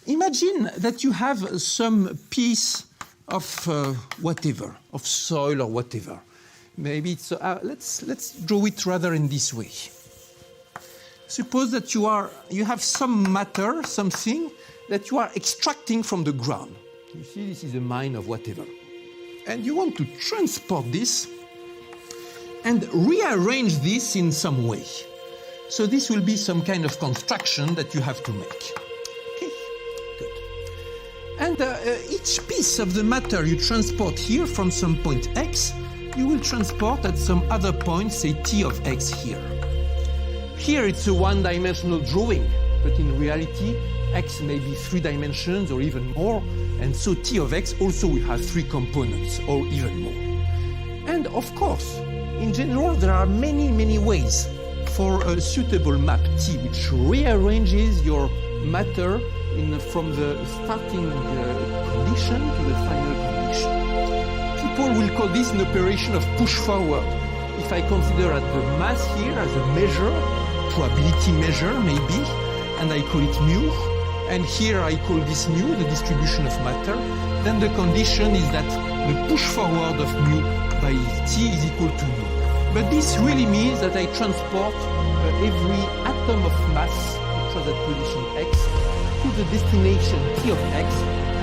Imagine that you have some piece of whatever, of soil or whatever. Maybe it's, let's draw it rather in this way. Suppose that you have some matter, something that you are extracting from the ground. You see, this is a mine of whatever. And you want to transport this and rearrange this in some way. So this will be some kind of construction that you have to make. Okay, good. And each piece of the matter you transport here from some point X, you will transport at some other point, say T of X here. Here it's a one-dimensional drawing, but in reality, X may be 3 dimensions or even more, and so T of X also will have 3 components or even more. And of course, in general, there are many ways for a suitable map T, which rearranges your matter from the starting condition to the final condition. People will call this an operation of push forward. If I consider the mass here as a measure, probability measure maybe, and I call it mu, and here I call this mu, the distribution of matter, then the condition is that the push forward of mu by T is equal to mu. But this really means that I transport every atom of mass, which was at position X, to the destination T of X,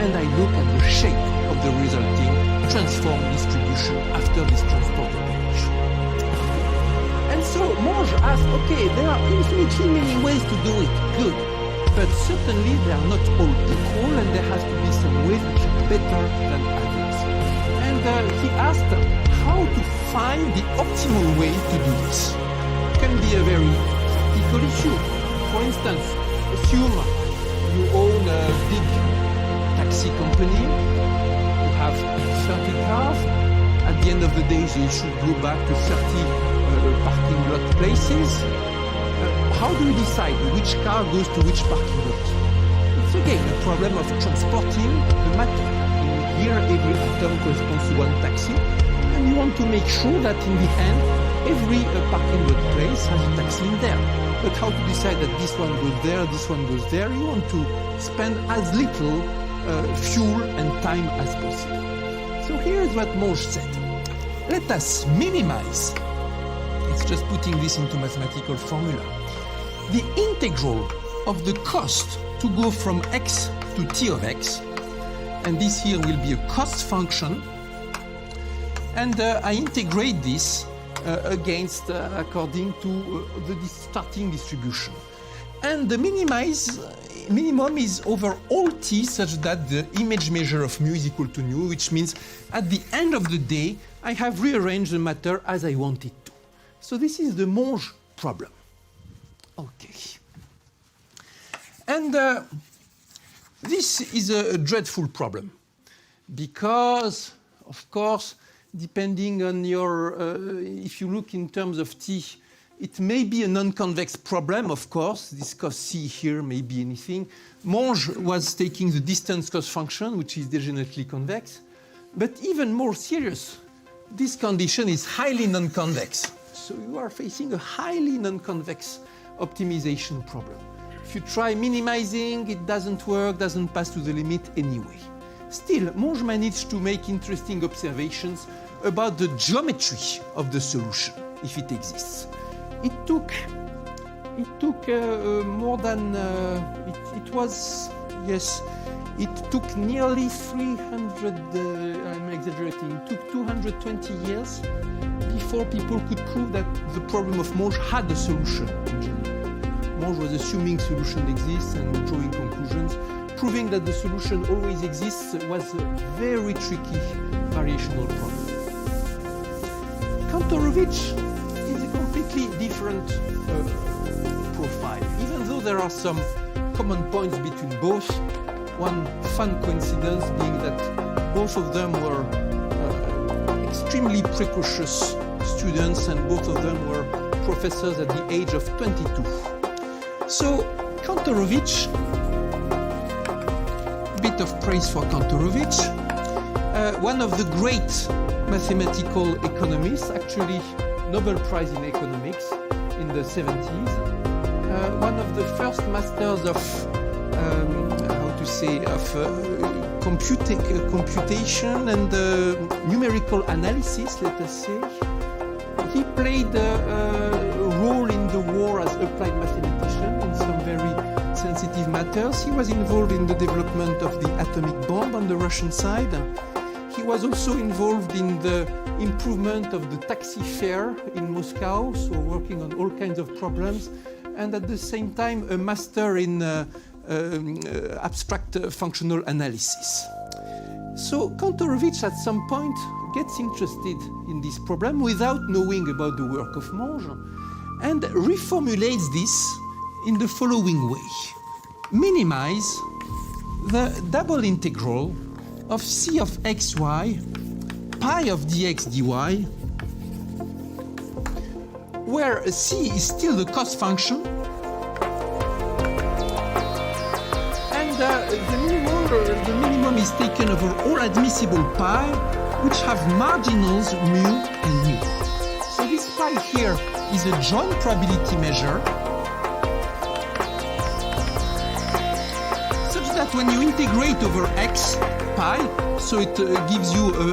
and I look at the shape of the resulting transform distribution after this transport operation. And so Monge asked, okay, there are infinitely many ways to do it, good, but certainly they are not all equal, and there has to be some ways which are better than others. And he asked how to find the optimal way to do this. It can be a very practical issue. For instance, assume you own a big taxi company, you have 30 cars, at the end of the day you should go back to 30 parking lot places. How do you decide which car goes to which parking lot? It's again a problem of transporting the matter. Here every atom corresponds to one taxi, and you want to make sure that in the end every parking lot place has a taxi in there. But how to decide that this one goes there, this one goes there? You want to spend as little fuel and time as possible. So here is what Monge said. Let us minimize, it's just putting this into mathematical formula, the integral of the cost to go from X to T of X, and this here will be a cost function, and I integrate this according to the starting distribution. And the minimum is over all t such that the image measure of mu is equal to nu, which means at the end of the day, I have rearranged the matter as I want it to. So this is the Monge problem. Okay. And this is a dreadful problem because, of course, depending on your, if you look in terms of t, it may be a non-convex problem, of course. This cos c here may be anything. Monge was taking the distance cost function, which is degenerately convex. But even more serious, this condition is highly non-convex. So you are facing a highly non-convex optimization problem. If you try minimizing, it doesn't work, doesn't pass to the limit anyway. Still, Monge managed to make interesting observations about the geometry of the solution, if it exists. It took more than, it took nearly 300, I'm exaggerating, it took 220 years before people could prove that the problem of Monge had a solution in general. Monge was assuming solution exists and drawing conclusions. Proving that the solution always exists was a very tricky variational problem. Kantorovich is a completely different profile. Even though there are some common points between both, one fun coincidence being that both of them were extremely precocious students and both of them were professors at the age of 22. So Kantorovich, bit of praise for Kantorovich, one of the great mathematical economists, actually Nobel Prize in Economics in the 70s, one of the first masters of, say, of computation and numerical analysis, let us say. He played a role in the war as applied mathematician in some very sensitive matters. He was involved in the development of the atomic bomb on the Russian side. He was also involved in the improvement of the taxi fare in Moscow, so working on all kinds of problems, and at the same time a master in abstract functional analysis. So Kantorovich at some point gets interested in this problem without knowing about the work of Monge and reformulates this in the following way. Minimize the double integral of c of xy pi of dx dy, where c is still the cost function, and the minimum is taken over all admissible pi, which have marginals mu and mu. So this pi here is a joint probability measure, such that when you integrate over x, pi, so it gives you a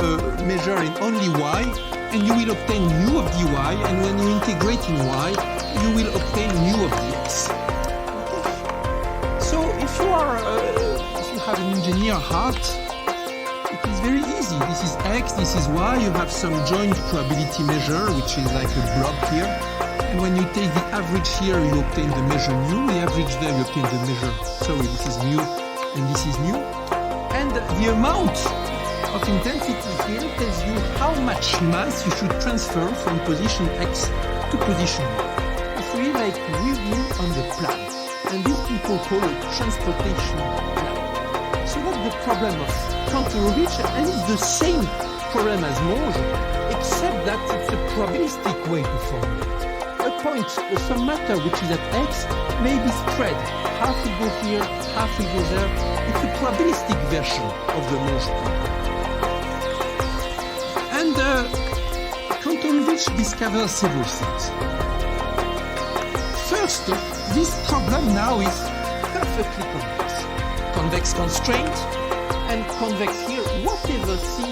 measure in only y, and you will obtain mu of dy, and when you integrate in y, you will obtain mu of dx. Okay. So if you have an engineer heart, it is very easy. This is x, this is y, you have some joint probability measure, which is like a blob here, and when you take the average here, you obtain the measure mu, the average there, you obtain the measure, sorry, this is mu, and this is mu. And the amount of intensity here tells you how much mass you should transfer from position x to position y. It's really like wheeling on the plan. And these people call it transportation plan. So that's the problem of Kantorovich, and it's the same problem as Monge, except that it's a probabilistic way to formulate. A point, some matter which is at x, may be spread. Half will go here, half will go there. It's a probabilistic version of the Monge problem. And Kantorovich discovers several things. First, this problem now is perfectly convex. Convex constraint and convex here, whatever c,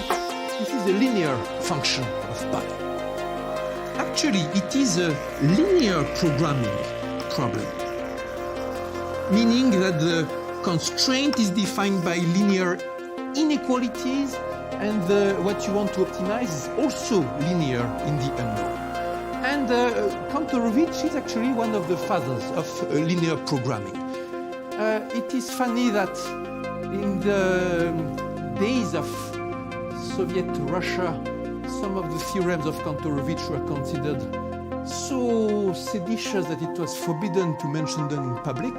this is a linear function of pi. Actually, it is a linear programming problem, meaning that the constraint is defined by linear inequalities, and what you want to optimize is also linear in the unknown. And Kantorovich is actually one of the fathers of linear programming. It is funny that in the days of Soviet Russia, some of the theorems of Kantorovich were considered so seditious that it was forbidden to mention them in public.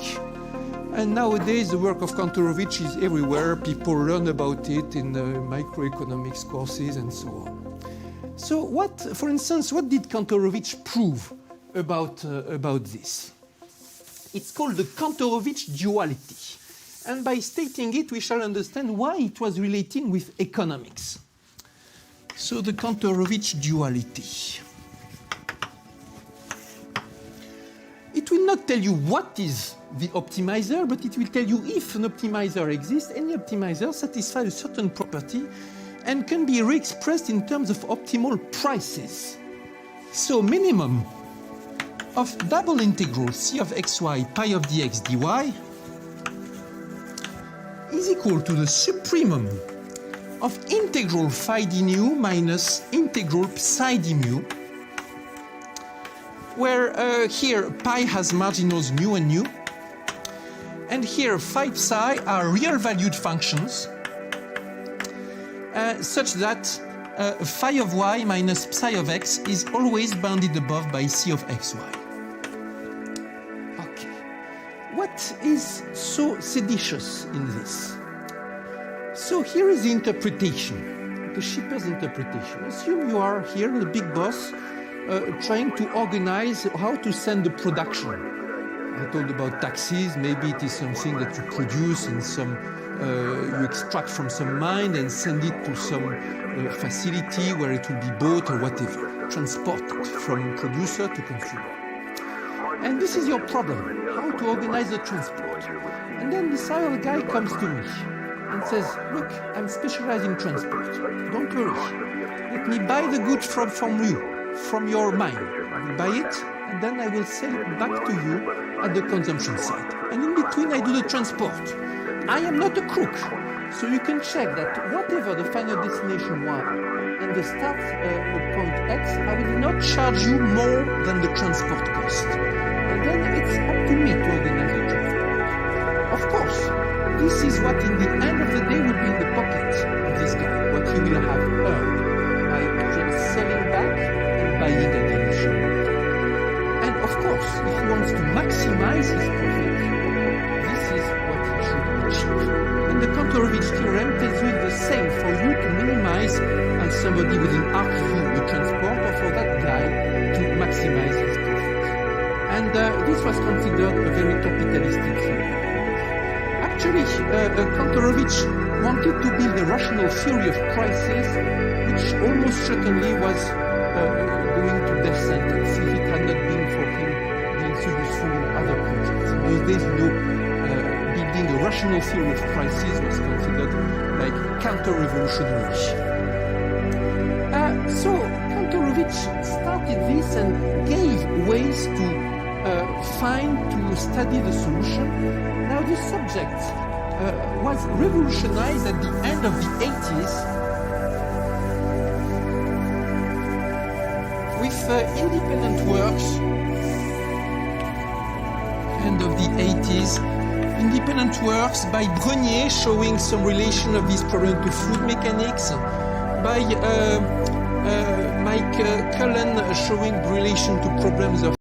And nowadays, the work of Kantorovich is everywhere. People learn about it in microeconomics courses and so on. So for instance, what did Kantorovich prove about this? It's called the Kantorovich duality. And by stating it, we shall understand why it was relating with economics. So the Kantorovich duality. It will not tell you what is the optimizer, but it will tell you if an optimizer exists. Any optimizer satisfies a certain property and can be re-expressed in terms of optimal prices. So minimum of double integral c of xy pi of dx dy is equal to the supremum of integral phi d mu minus integral psi d mu, where here pi has marginals mu and nu, and here phi psi are real valued functions, such that phi of y minus psi of x is always bounded above by c of xy. Okay. What is so seditious in this? So here is the interpretation, the shipper's interpretation. Assume you are here, the big boss, trying to organize how to send the production. I told about taxis, maybe it is something that you produce in some, you extract from some mine and send it to some facility where it will be bought or whatever, transported from producer to consumer. And this is your problem, how to organize the transport. And then this other guy comes to me and says, look, I'm specialized in transport. Don't worry. Let me buy the goods from you, from your mine. I will buy it, and then I will sell it back to you at the consumption site. And in between, I do the transport. I am not a crook. So you can check that whatever the final destination was and the start point X, I will not charge you more than the transport cost. And then it's up to me to organize the transport. Of course, this is what in the end of the day will be in the pocket of this guy, what he will have earned by actually selling back and buying at the initial rate. And of course, if he wants to maximize his profit, this is what he should achieve. And the Kantorovich theorem tells you the same for you to minimize as somebody within RQ the transport, or for that guy to maximize his profit. And this was considered a very capitalistic theory. Actually, Kantorovich wanted to build a rational theory of prices, which almost certainly was going to death sentence if it had not been for him being so useful in other projects. In those days, building a rational theory of prices was considered like counter-revolutionary. So Kantorovich started this and gave ways to study the solution. Now this subject was revolutionized at the end of the 80s with independent works. End of the 80s. Independent works by Brenier showing some relation of this problem to fluid mechanics, by Mike Cullen showing relation to problems of